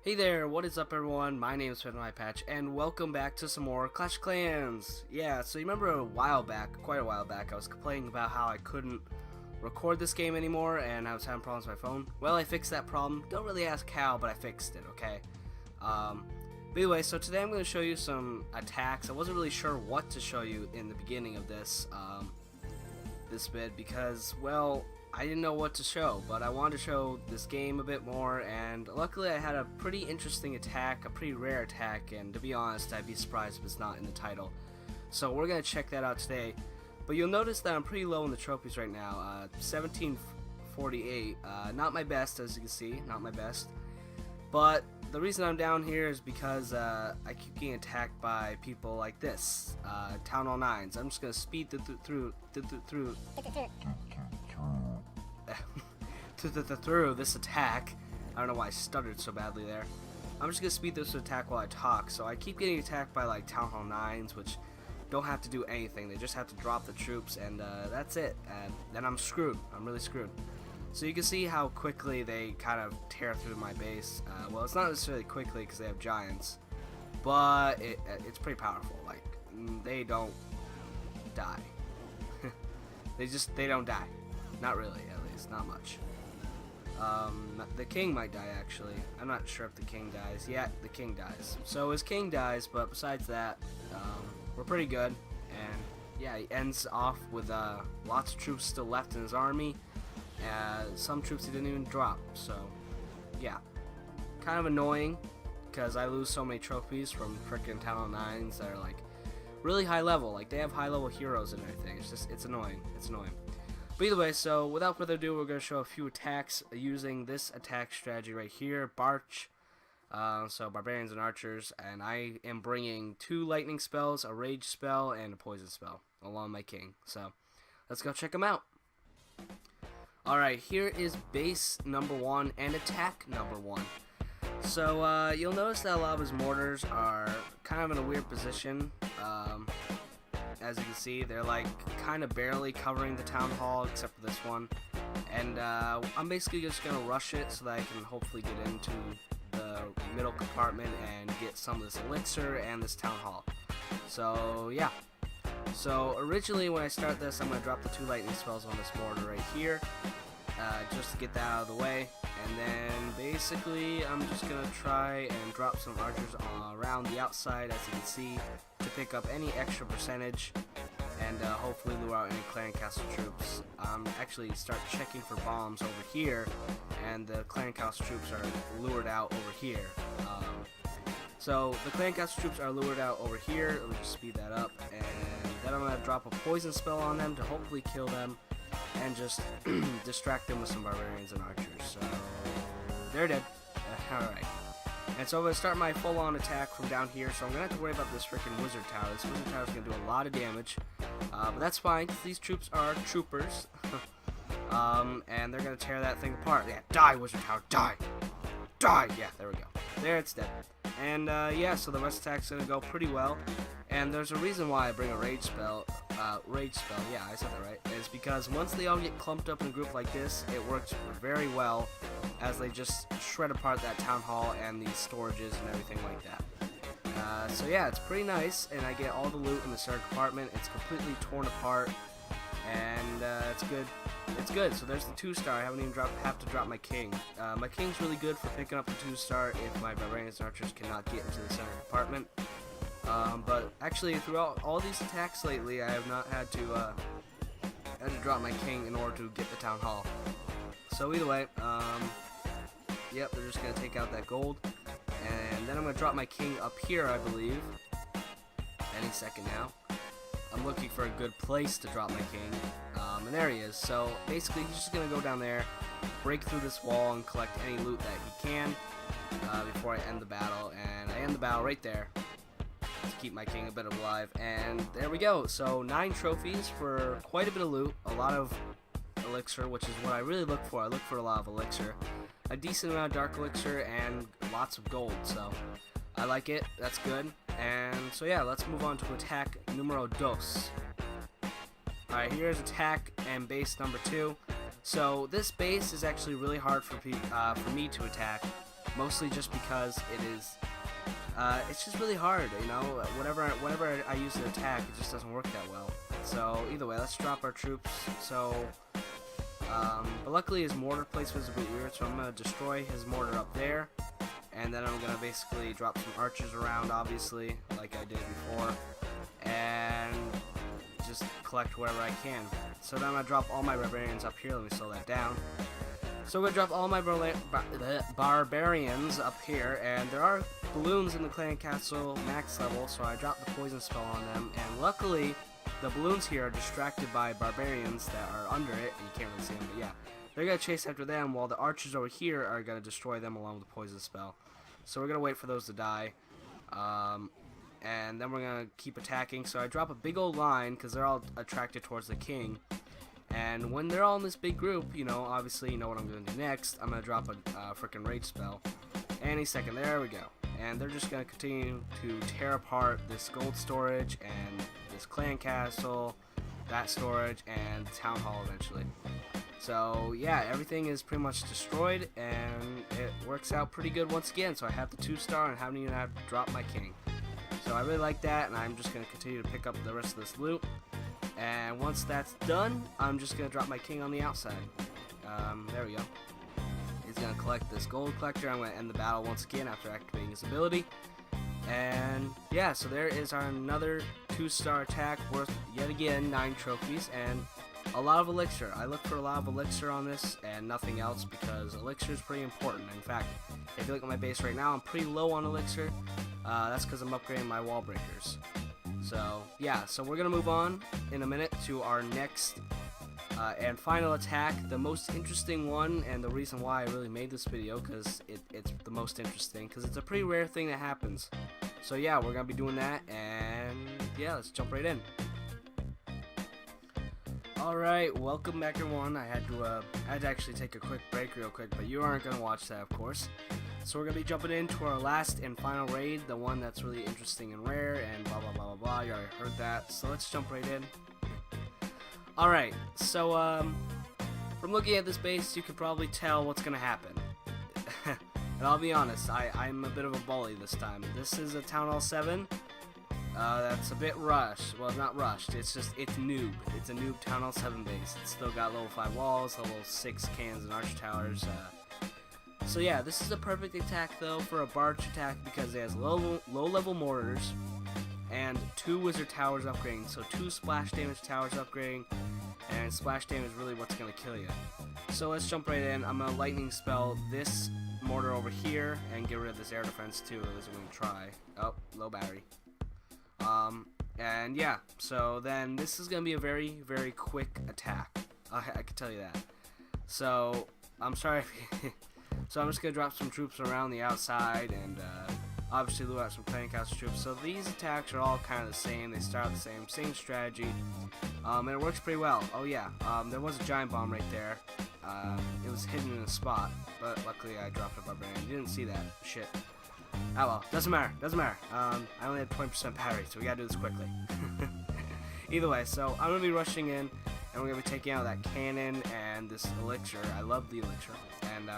Hey there, what is up everyone? My name is Patch, and welcome back to some more Clash of Clans. Yeah, so you remember quite a while back, I was complaining about how I couldn't record this game anymore and I was having problems with my phone. Well, I fixed that problem. Don't really ask how, but I fixed it, okay? But anyway, so today I'm going to show you some attacks. I wasn't really sure what to show you in the beginning of this bit because, well, I didn't know what to show, but I wanted to show this game a bit more, and luckily I had a pretty interesting attack, a pretty rare attack, and to be honest, I'd be surprised if it's not in the title. So we're going to check that out today. But you'll notice that I'm pretty low in the trophies right now, 1748, not my best, as you can see, not my best. But the reason I'm down here is because I keep getting attacked by people like this, Town Hall 9s. I'm just going to speed through this attack. I don't know why I stuttered so badly there. I'm just gonna speed this attack while I talk. So I keep getting attacked by like Town Hall 9s, which don't have to do anything. They just have to drop the troops, and that's it. And then I'm screwed. I'm really screwed. So you can see how quickly they kind of tear through my base. Well, it's not necessarily quickly because they have giants, but it's pretty powerful. Like, they don't die. they don't die. Not really, at least. Not much. The king might die, actually. I'm not sure if the king dies. Yeah, the king dies. So his king dies, but besides that, we're pretty good. And yeah, he ends off with lots of troops still left in his army. Some troops he didn't even drop. So yeah, kind of annoying because I lose so many trophies from frickin' Town Hall 9s that are like really high level. Like, they have high level heroes and everything. It's annoying. It's annoying. But either way, so without further ado, we're going to show a few attacks using this attack strategy right here, Barch. So barbarians and archers, and I am bringing 2 lightning spells, a rage spell, and a poison spell along my king. So let's go check them out. Alright, here is base number 1 and attack number 1. So you'll notice that a lot of his mortars are kind of in a weird position. As you can see, they're like kind of barely covering the town hall except for this one, and I'm basically just gonna rush it so that I can hopefully get into the middle compartment and get some of this elixir and this town hall. So yeah, so originally when I start this, I'm gonna drop the 2 lightning spells on this mortar right here, just to get that out of the way, and then basically I'm just gonna try and drop some archers around the outside, as you can see, to pick up any extra percentage and hopefully lure out any clan castle troops. Actually start checking for bombs over here, and the clan castle troops are lured out over here. So the clan castle troops are lured out over here. Let me just speed that up, and then I'm going to drop a poison spell on them to hopefully kill them and just distract them with some barbarians and archers. So they're dead. Alright. And so I'm going to start my full-on attack from down here, so I'm going to have to worry about this freaking wizard tower. This wizard tower is going to do a lot of damage, but that's fine, because these troops are troopers, and they're going to tear that thing apart. Yeah, die, wizard tower, die! Die! Yeah, there we go. There, it's dead. And, yeah, so the rest of the attack's going to go pretty well, and there's a reason why I bring a rage spell, yeah, I said that right, it's because once they all get clumped up in a group like this, it works very well, as they just shred apart that town hall and the storages and everything like that. So yeah, it's pretty nice, and I get all the loot in the third compartment. It's completely torn apart, and it's good. It's good. So there's the 2-star. I haven't even have to drop my king. My king's really good for picking up the 2-star if my barbarians and archers cannot get into the center compartment. But actually, throughout all these attacks lately, I have not had to drop my king in order to get the town hall. So either way, yep, they're just gonna take out that gold, and then I'm gonna drop my king up here, I believe. Any second now. I'm looking for a good place to drop my king, and there he is. So basically, he's just gonna go down there, break through this wall, and collect any loot that he can before I end the battle. And I end the battle right there to keep my king a bit alive. And there we go. So 9 trophies for quite a bit of loot, a lot of elixir, which is what I really look for. I look for a lot of elixir, a decent amount of dark elixir, and lots of gold. So I like it. That's good. And so yeah, let's move on to attack numero dos. Alright, here's attack and base number 2. So this base is actually really hard for me to attack mostly just because it's just really hard, you know. Whenever I use an attack, it just doesn't work that well. So either way, let's drop our troops. So, but luckily his mortar placement is a bit weird, so I'm gonna destroy his mortar up there, and then I'm gonna basically drop some archers around, obviously, like I did before, and just collect whatever I can. So then I'm gonna drop all my barbarians up here. Let me slow that down. So I'm going to drop all my barbarians up here, and there are balloons in the clan castle max level, so I dropped the poison spell on them, and luckily the balloons here are distracted by barbarians that are under it, and you can't really see them, but yeah. They're going to chase after them, while the archers over here are going to destroy them along with the poison spell. So we're going to wait for those to die, and then we're going to keep attacking. So I drop a big old line, because they're all attracted towards the king. And when they're all in this big group, you know, obviously you know what I'm going to do next. I'm going to drop a freaking rage spell. Any second, there we go. And they're just going to continue to tear apart this gold storage and this clan castle, that storage, and town hall eventually. So yeah, everything is pretty much destroyed, and it works out pretty good once again. So I have the 2-star and haven't even had to drop my king. So I really like that, and I'm just going to continue to pick up the rest of this loot. And once that's done, I'm just going to drop my king on the outside. There we go. He's going to collect this gold collector. I'm going to end the battle once again after activating his ability. And yeah, so there is our another 2-star attack worth, yet again, 9 trophies and a lot of elixir. I look for a lot of elixir on this and nothing else, because elixir is pretty important. In fact, if you look at my base right now, I'm pretty low on elixir. That's because I'm upgrading my wall breakers. So yeah, so we're gonna move on in a minute to our next and final attack, the most interesting one, and the reason why I really made this video, because it's the most interesting, because it's a pretty rare thing that happens. So yeah, we're gonna be doing that, and yeah, let's jump right in. Alright, welcome back everyone. I had to actually take a quick break real quick, but you aren't gonna watch that, of course. So we're going to be jumping into our last and final raid, the one that's really interesting and rare, and blah blah blah blah blah. You already heard that, so let's jump right in. Alright, so from looking at this base, you can probably tell what's going to happen. And I'll be honest, I'm a bit of a bully this time. This is a Town Hall 7. That's a bit rushed. Well, not rushed, it's noob. It's a noob Town Hall 7 base. It's still got level 5 walls, level 6 cannons and arch towers. So yeah, this is a perfect attack though for a Barch attack, because it has low level mortars and 2 wizard towers upgrading. So 2 splash damage towers upgrading, and splash damage is really what's gonna kill you. So let's jump right in. I'm gonna lightning spell this mortar over here and get rid of this air defense too, as I'm gonna try. Oh, low battery. And yeah, so then this is gonna be a very, very quick attack. I can tell you that. So I'm sorry if so I'm just going to drop some troops around the outside, and obviously loot out some clan castle troops. So these attacks are all kind of the same. They start the same strategy, and it works pretty well. Oh yeah, there was a giant bomb right there. It was hidden in a spot, but luckily I dropped a barbarian. You didn't see that. Shit. Oh well, doesn't matter. I only had 20% battery, so we gotta do this quickly. Either way, so I'm going to be rushing in, and we're going to be taking out that cannon and this elixir. I love the elixir. And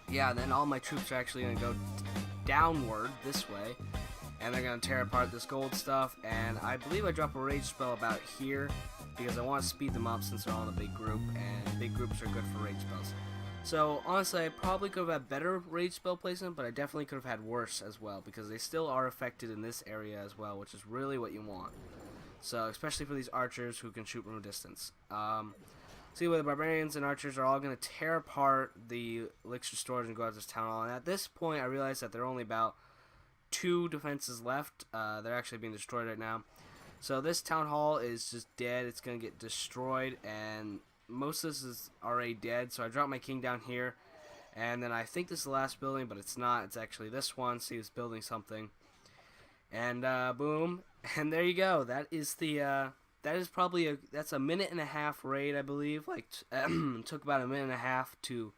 yeah, then all my troops are actually going to go downward this way, and they're going to tear apart this gold stuff. And I believe I drop a rage spell about here, because I want to speed them up since they're all in a big group, and big groups are good for rage spells. So honestly, I probably could have had better rage spell placement, but I definitely could have had worse as well, because they still are affected in this area as well, which is really what you want. So especially for these archers who can shoot from a distance. See, where the barbarians and archers are all going to tear apart the elixir storage and go out to this town hall. And at this point, I realize that there are only about 2 defenses left. They're actually being destroyed right now. So this town hall is just dead. It's going to get destroyed, and most of this is already dead. So I dropped my king down here, and then I think this is the last building, but it's not. It's actually this one. See, it's building something. And boom, and there you go. That is the that is probably that's a minute and a half raid, I believe. Like took about a minute and a half to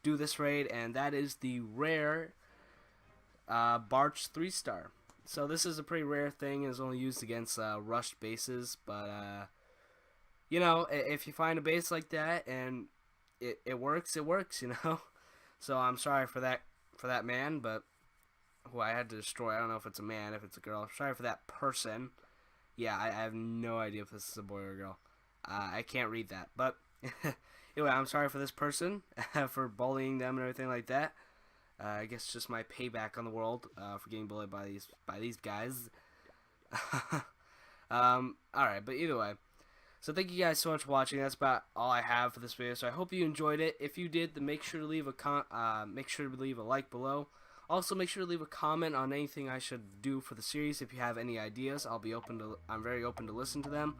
do this raid, and that is the rare Barch 3-star. So this is a pretty rare thing. It's only used against rushed bases, but you know, if you find a base like that and it works, it works, you know. So I'm sorry for that for that man, but who I had to destroy. I don't know if it's a man, if it's a girl. Sorry for that person. Yeah, I have no idea if this is a boy or a girl. I can't read that. But anyway, I'm sorry for this person for bullying them and everything like that. I guess just my payback on the world for getting bullied by these guys. Alright, but either way. So thank you guys so much for watching. That's about all I have for this video. So I hope you enjoyed it. If you did, then make sure to leave a like below. Also, make sure to leave a comment on anything I should do for the series. If you have any ideas, I'm very open to listen to them.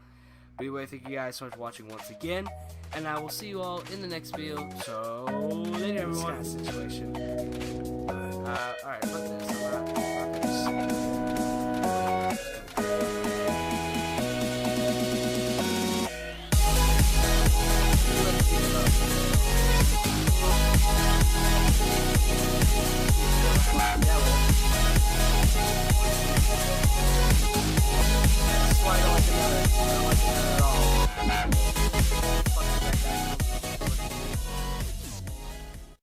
But anyway, thank you guys so much for watching once again, and I will see you all in the next video. So later, everyone. Situation. All right.